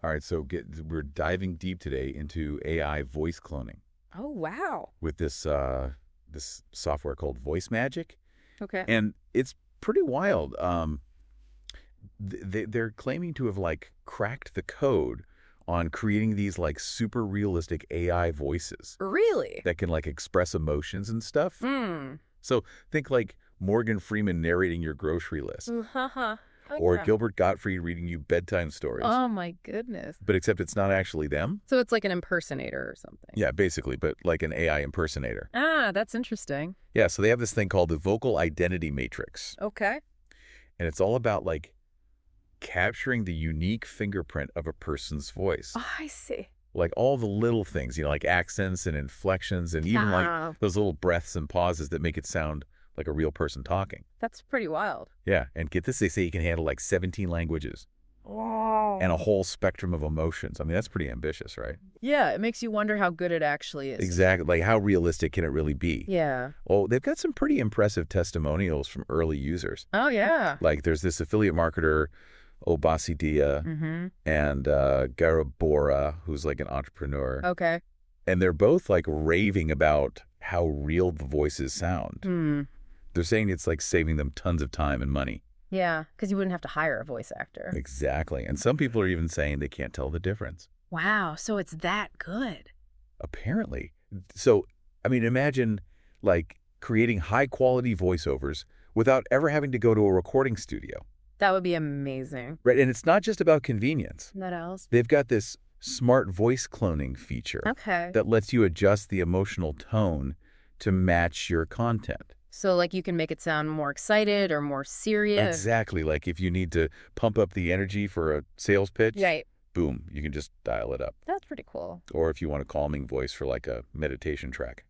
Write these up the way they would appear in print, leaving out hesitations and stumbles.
All right, so we're diving deep today into AI voice cloning Oh, wow. with this software called VoiceMagik, Okay. and it's pretty wild. They're claiming to have like cracked the code on creating these like super realistic AI voices Really? that can like express emotions and stuff. Hmm. So think like Morgan Freeman narrating your grocery list, Uh-huh. Oh, or yeah. Gilbert Gottfried reading you bedtime stories. Oh, my goodness. But except it's not actually them. So it's like an impersonator or something. Yeah, basically, but like an AI impersonator. Ah, that's interesting. Yeah, so they have this thing called the vocal identity matrix, Okay. and it's all about like capturing the unique fingerprint of a person's voice. Oh, I see. Like all the little things, like accents and inflections and even like Ah, those little breaths and pauses that make it sound like a real person talking. that's pretty wild. Yeah, and get this, they say you can handle like 17 languages and a Wow. whole spectrum of emotions. I mean, that's pretty ambitious, right? Yeah, it makes you wonder how good it actually is. Exactly. Like how realistic can it really be? Yeah. Well, they've got some pretty impressive testimonials from early users. Oh, yeah. Like there's this affiliate marketer, Obasidia, Mm-hmm. and Garabora, who's like an entrepreneur. Okay. And they're both like raving about how real the voices sound. Hmm. They're saying it's like saving them tons of time and money. Yeah, because you wouldn't have to hire a voice actor. Exactly. And some people are even saying they can't tell the difference. Wow, so it's that good. Apparently. So, I mean, imagine like creating high quality voiceovers without ever having to go to a recording studio. That would be amazing. Right. And it's not just about convenience. What else? They've got this smart voice cloning feature Okay. that lets you adjust the emotional tone to match your content. So, like, you can make it sound more excited or more serious. Exactly. Like if you need to pump up the energy for a sales pitch, Right. boom, you can just dial it up. That's pretty cool. Or if you want a calming voice for like a meditation track.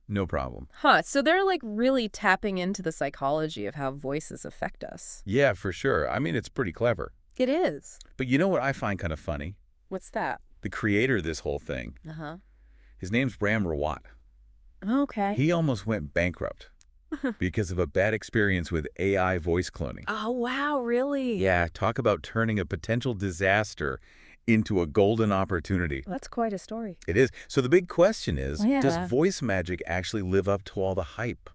No problem. Huh. So they're like really tapping into the psychology of how voices affect us. Yeah, for sure. I mean, it's pretty clever. It is. But you know what I find kind of funny? What's that? The creator of this whole thing, Uh-huh. his name's Bram Rawat. Okay. He almost went bankrupt because of a bad experience with AI voice cloning. Oh, wow. Really? Yeah, talk about turning a potential disaster into a golden opportunity. That's quite a story. It is. So the big question is, Yeah. does VoiceMagik actually live up to all the hype?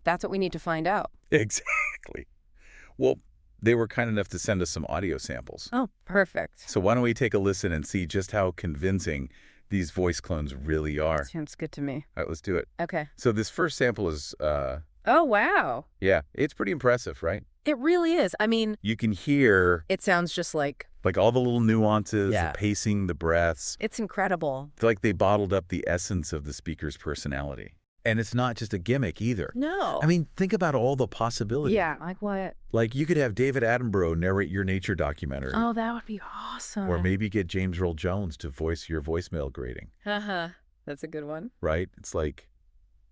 That's what we need to find out. Exactly. Well, they were kind enough to send us some audio samples. Oh, perfect. So why don't we take a listen and see just how convincing these voice clones really are. Sounds good to me. All right, let's do it. Okay. So this first sample is, Oh, wow. yeah, it's pretty impressive, right? It really is. I mean, You can hear it sounds just like, all the little nuances, Yeah. the pacing, the breaths. it's incredible. It's like they bottled up the essence of the speaker's personality. And it's not just a gimmick either. No. I mean, think about all the possibilities. Yeah, like what? Like you could have David Attenborough narrate your nature documentary. Oh, that would be awesome. Or maybe get James Earl Jones to voice your voicemail greeting, Haha. That's a good one. right? It's like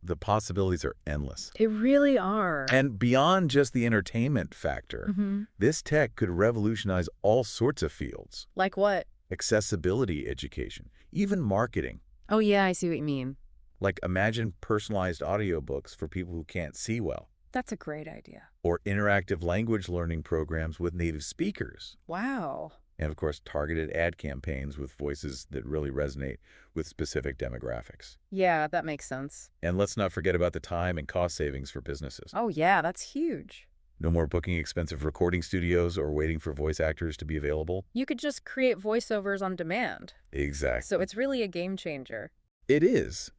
the possibilities are endless. They really are. And beyond just the entertainment factor, Mm-hmm. this tech could revolutionize all sorts of fields. Like what? Accessibility education, even marketing. Oh, yeah, I see what you mean. Like imagine personalized audiobooks for people who can't see well, That's a great idea. or interactive language learning programs with native speakers. Wow. And of course, targeted ad campaigns with voices that really resonate with specific demographics. Yeah, that makes sense. And let's not forget about the time and cost savings for businesses. Oh, yeah, that's huge. No more booking expensive recording studios or waiting for voice actors to be available. You could just create voiceovers on demand. Exactly. So it's really a game changer. It is.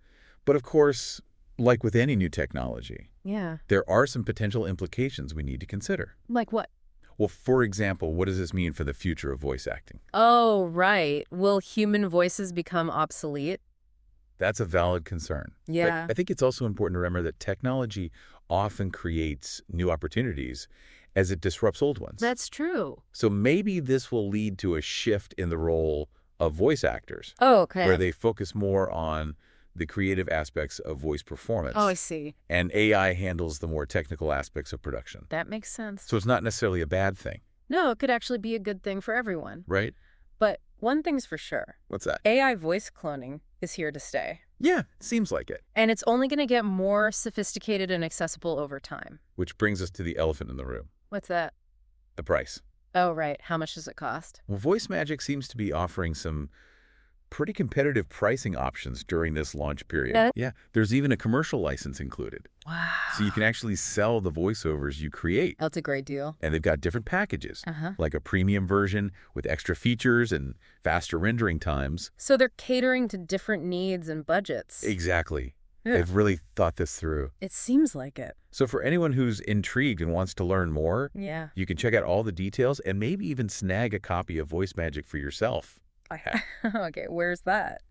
But of course, like with any new technology, Yeah. there are some potential implications we need to consider. Like what? Well, for example, what does this mean for the future of voice acting? Oh, right. Will human voices become obsolete? That's a valid concern. Yeah. But I think it's also important to remember that technology often creates new opportunities as it disrupts old ones. That's true. So maybe this will lead to a shift in the role of voice actors, Oh, okay. where they focus more on the creative aspects of voice performance. Oh, I see. And AI handles the more technical aspects of production. That makes sense. So it's not necessarily a bad thing, No, it could actually be a good thing for everyone. right? But one thing's for sure. What's that? AI voice cloning is here to stay. Yeah, seems like it. And it's only going to get more sophisticated and accessible over time. Which brings us to the elephant in the room, What's that? the price. Oh, right. How much does it cost? Well, VoiceMagik seems to be offering some pretty competitive pricing options during this launch period. Yeah. Yeah, there's even a commercial license included. So you Wow. can actually sell the voiceovers you create. That's a great deal. And they've got different packages, Uh-huh. like a premium version with extra features and faster rendering times. So they're catering to different needs and budgets. Exactly. Yeah. They've really thought this through. It seems like it. So for anyone who's intrigued and wants to learn more, Yeah. you can check out all the details and maybe even snag a copy of VoiceMagik for yourself. Okay, where's that?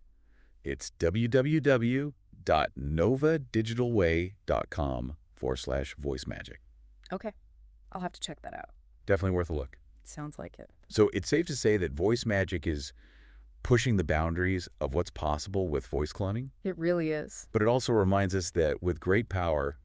It's www.novadigitalway.com/VoiceMagik. Okay. I'll have to check that out. Definitely worth a look. Sounds like it. So it's safe to say that VoiceMagik is pushing the boundaries of what's possible with voice cloning, It really is. but it also reminds us that with great power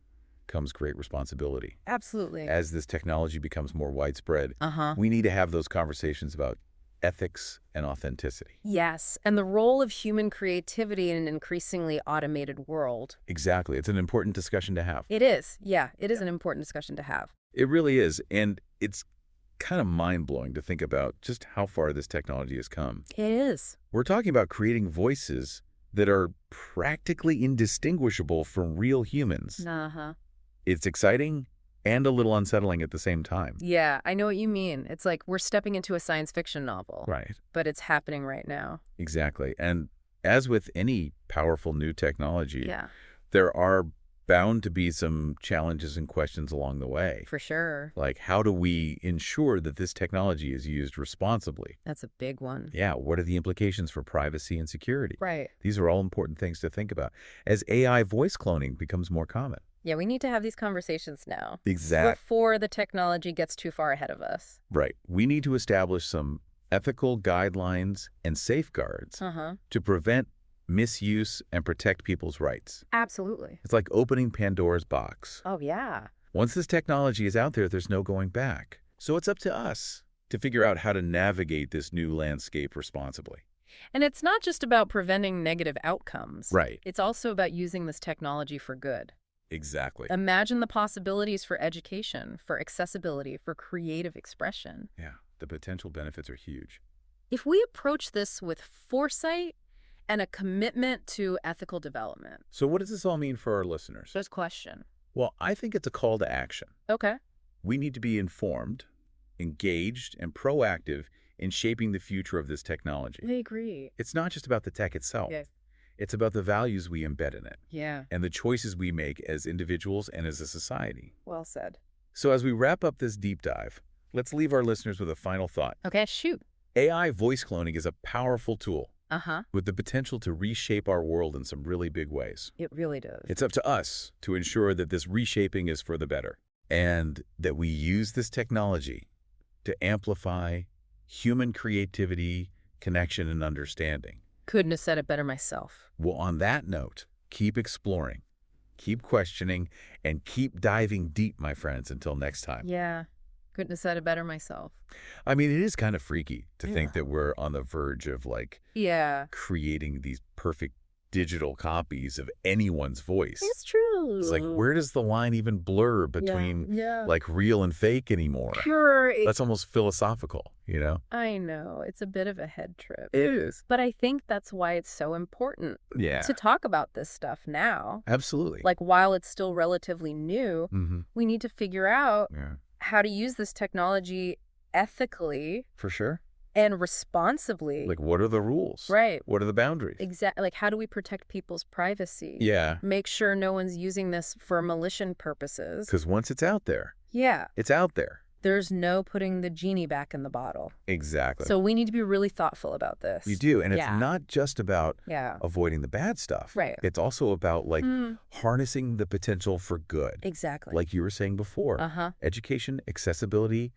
comes great responsibility. Absolutely. As this technology becomes more widespread, Uh-huh. we need to have those conversations about ethics and authenticity. Yes, and the role of human creativity in an increasingly automated world. Exactly. It's an important discussion to have. It is. Yeah, it is an important discussion to have. It really is. And it's kind of mind-blowing to think about just how far this technology has come. It is. We're talking about creating voices that are practically indistinguishable from real humans. Uh-huh. It's exciting and a little unsettling at the same time. Yeah, I know what you mean. It's like we're stepping into a science fiction novel. Right. But it's happening right now. Exactly. And as with any powerful new technology, Yeah, there are bound to be some challenges and questions along the way. for sure. Like, how do we ensure that this technology is used responsibly? That's a big one. Yeah, what are the implications for privacy and security? Right. These are all important things to think about as AI voice cloning becomes more common. Yeah, we need to have these conversations now. Exactly. Before the technology gets too far ahead of us. Right. We need to establish some ethical guidelines and safeguards Uh-huh. to prevent misuse and protect people's rights. Absolutely. It's like opening Pandora's box. Oh, yeah. Once this technology is out there, there's no going back. So it's up to us to figure out how to navigate this new landscape responsibly. And it's not just about preventing negative outcomes. Right. It's also about using this technology for good. Exactly. Imagine the possibilities for education, for accessibility, for creative expression. Yeah, the potential benefits are huge. If we approach this with foresight and a commitment to ethical development. So what does this all mean for our listeners? First question. Well, I think it's a call to action. Okay. We need to be informed, engaged, and proactive in shaping the future of this technology. I agree. It's not just about the tech itself. Yes. It's about the values we embed in it Yeah. and the choices we make as individuals and as a society. Well said. So as we wrap up this deep dive, let's leave our listeners with a final thought. Okay, shoot. AI voice cloning is a powerful tool Uh-huh. with the potential to reshape our world in some really big ways. It really does. It's up to us to ensure that this reshaping is for the better and that we use this technology to amplify human creativity, connection, and understanding. Couldn't have said it better myself. Well, on that note, keep exploring, keep questioning, and keep diving deep, my friends, until next time. Yeah. Couldn't have said it better myself. I mean, it is kind of freaky to Yeah. think that we're on the verge of, like, Yeah. creating these perfect digital copies of anyone's voice. It's true. It's like, where does the line even blur between, like, real and fake anymore? Sure. That's almost philosophical, you know? I know. It's a bit of a head trip. It is. But I think that's why it's so important Yeah. to talk about this stuff now. Absolutely. Like, while it's still relatively new, Mm-hmm. we need to figure out Yeah. how to use this technology ethically For sure. and responsibly. Like, what are the rules? Right. What are the boundaries? Exactly. Like, how do we protect people's privacy? Yeah. Make sure no one's using this for malicious purposes. Because once it's out there, Yeah. it's out there. There's no putting the genie back in the bottle. Exactly. So we need to be really thoughtful about this. You do. And it's Yeah. not just about Yeah. avoiding the bad stuff. Right. It's also about, like, Mm, harnessing the potential for good. exactly. Like you were saying before. Uh-huh. Education, accessibility,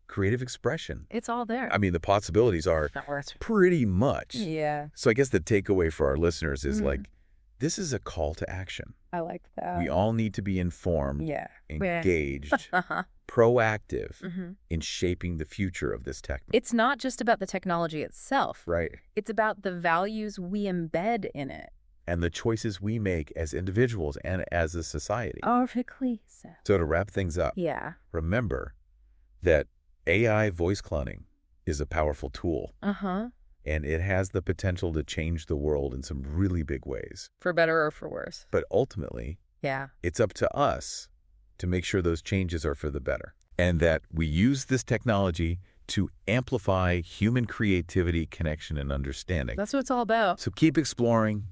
creative expression. It's all there. I mean, the possibilities are pretty much. Yeah. So I guess the takeaway for our listeners is, Mm. like, this is a call to action. I like that. We all need to be informed, Yeah. engaged, Uh-huh. proactive hmm in shaping the future of this tech. It's not just about the technology itself. Right. It's about the values we embed in it. And the choices we make as individuals and as a society. Perfectly said. So to wrap things up, Yeah. remember that AI voice cloning is a powerful tool, Uh-huh. and it has the potential to change the world in some really big ways. For better or for worse. But ultimately, Yeah. it's up to us to make sure those changes are for the better, and that we use this technology to amplify human creativity, connection, and understanding. That's what it's all about. So keep exploring,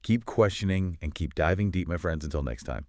keep questioning, and keep diving deep, my friends. Until next time.